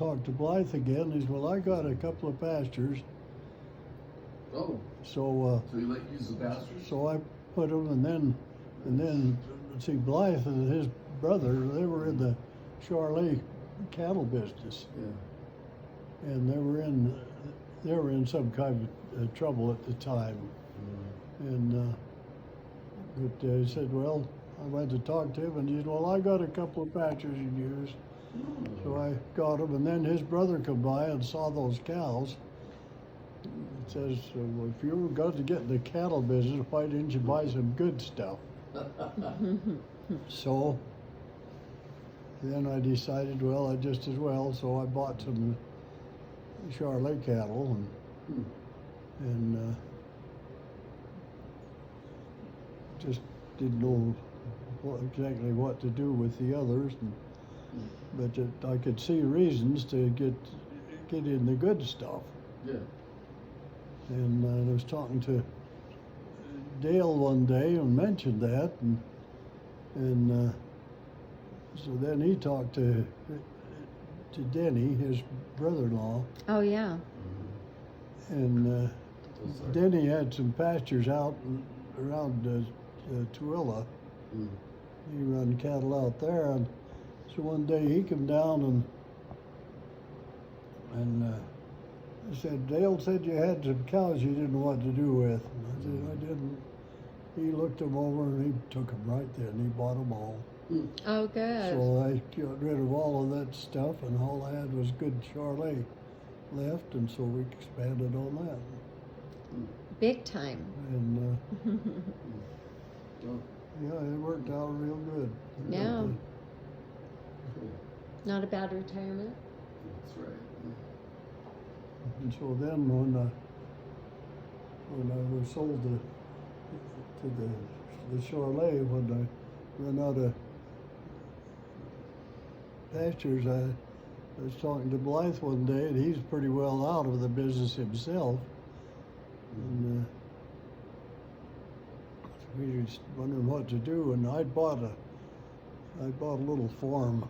talk to Blythe again. He said, well, I got a couple of pastures. Oh, So so you like use the pastures? so I put them, and then see, Blythe and his brother, they were in the Charolais cattle business, Yeah. and they were in some kind of trouble at the time. And but he said, well, I went to talk to him, and he said, well, I got a couple of pastures you can use. So I got them, and then his brother come by and saw those cows. He says, well, if you were going to get in the cattle business, why didn't you buy some good stuff? So then I decided, well, I just as well. So I bought some Charolais cattle, and just didn't know exactly what to do with the others. But I could see reasons to get in the good stuff. Yeah. And I was talking to Dale one day and mentioned that, and so then he talked to Denny, his brother-in-law, Oh, yeah. and Denny had some pastures out around Tooele. He run cattle out there, and so one day he came down and he said, Dale said you had some cows you didn't know what to do with. And I said, I didn't. He looked them over and he took them right then. He bought them all. Oh, good. So I got rid of all of that stuff, and all I had was good Charolais left, and so we expanded on that. Big time. And yeah, it worked out real good. Yeah. Not a bad retirement. That's right. And so then when I was sold to the Charolais, when I ran out of pastures, I was talking to Blythe one day, and he's pretty well out of the business himself. And we was wondering what to do, and I bought a little farm.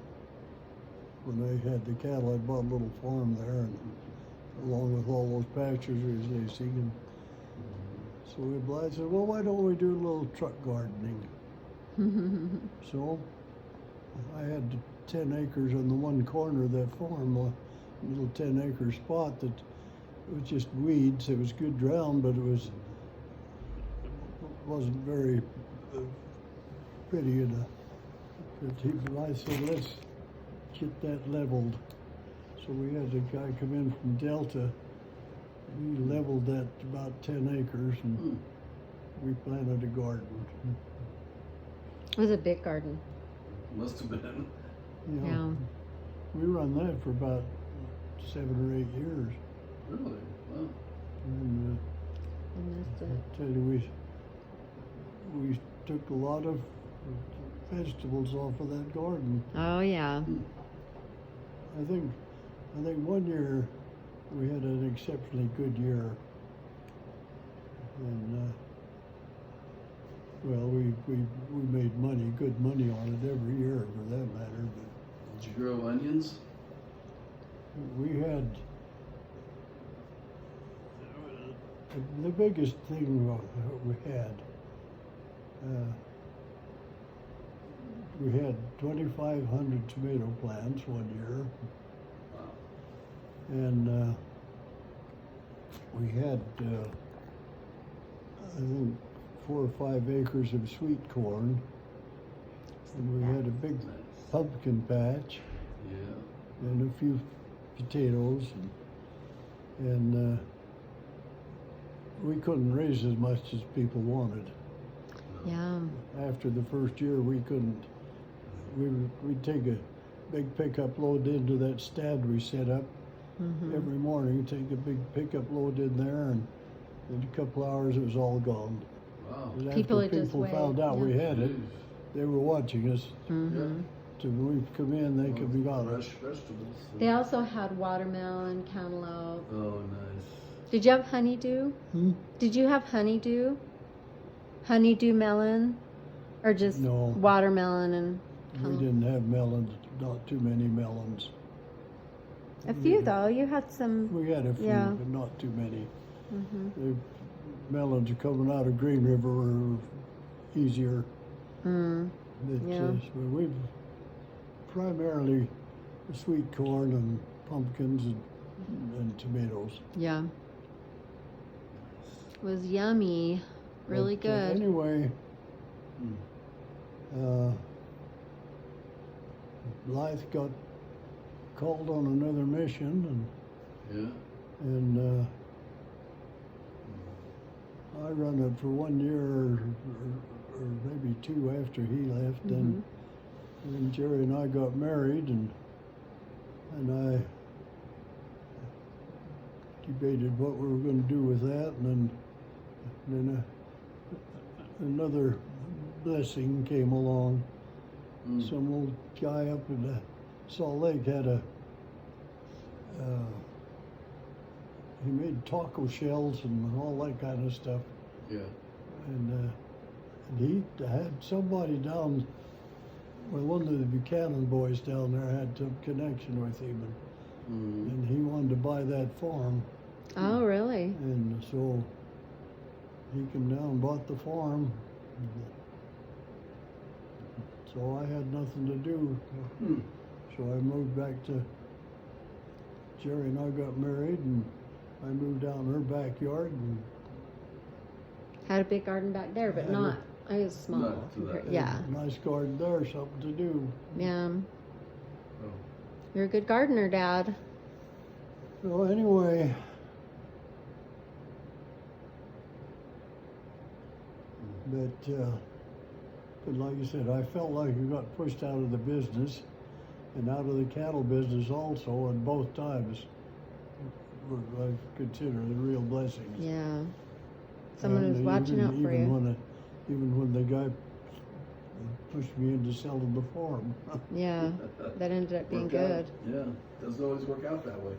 When I had the cattle, I bought a little farm there, and along with all those pastures, as they see. And so Blythe said, well, why don't we do a little truck gardening? So I had 10 acres on the one corner of that farm, a little 10-acre spot that was just weeds. It was good ground, but it wasn't very pretty enough. But I said, let's get that leveled. So we had a guy come in from Delta. We leveled that about 10 acres, and we planted a garden. It was a big garden. Must have been. You know, Yeah. we run that for about 7 or 8 years. Really? Wow. And And that's I it. tell you, we took a lot of vegetables off of that garden. Oh, yeah. I think one year we had an exceptionally good year, and well, we made money, good money on it every year for that matter. But Did you grow onions? we had the biggest thing we had. We had 2,500 tomato plants one year. And we had, I think, 4 or 5 acres of sweet corn. And we had a big pumpkin patch Yeah. and a few potatoes. And we couldn't raise as much as people wanted. Yeah. After the first year, we couldn't. We'd take a big pickup load into that stand we set up. Every morning, take a big pickup load in there, and in a couple hours it was all gone. Wow. And People after had just people found waited, out we yeah. had it, they were watching us. Yeah. So when we come in, they could be gone. Fresh vegetables. They also had watermelon, cantaloupe. Oh, nice. Did you have honeydew? Did you have honeydew? Honeydew melon? Or just No. watermelon and We cantaloupe? didn't have melons, not too many melons. A few though. You had some. We had a few, Yeah. but not too many. Hmm. The melons are coming out of Green River are easier. Mm. Yeah. But we've primarily sweet corn and pumpkins and tomatoes. Yeah. It was yummy. Really But, good. anyway, Blythe got called on another mission, Yeah. and I run it for 1 year or maybe two after he left, and Jerry and I got married, and I debated what we were going to do with that, and then another blessing came along. Mm. Some old guy up in Salt Lake had he made taco shells and all that kind of stuff. Yeah. And he had somebody down, well, one of the Buchanan boys down there had some connection with him, and he wanted to buy that farm. Oh, really? And so he came down and bought the farm. So I had nothing to do. So I moved back to, Jerry and I got married, and I moved down her backyard, and Had a big garden back there, but Had not. I was small. Not to that compared- big. Yeah. nice garden there, something to do. Yeah. Oh. You're a good gardener, Dad. So anyway, but like you said, I felt like I got pushed out of the business and out of the cattle business also, and both times I consider the real blessings. Yeah. Someone And who's watching out for you. Even when the guy pushed me into selling the farm. Yeah. That ended up being Worked out. good. Yeah. Doesn't always work out that way.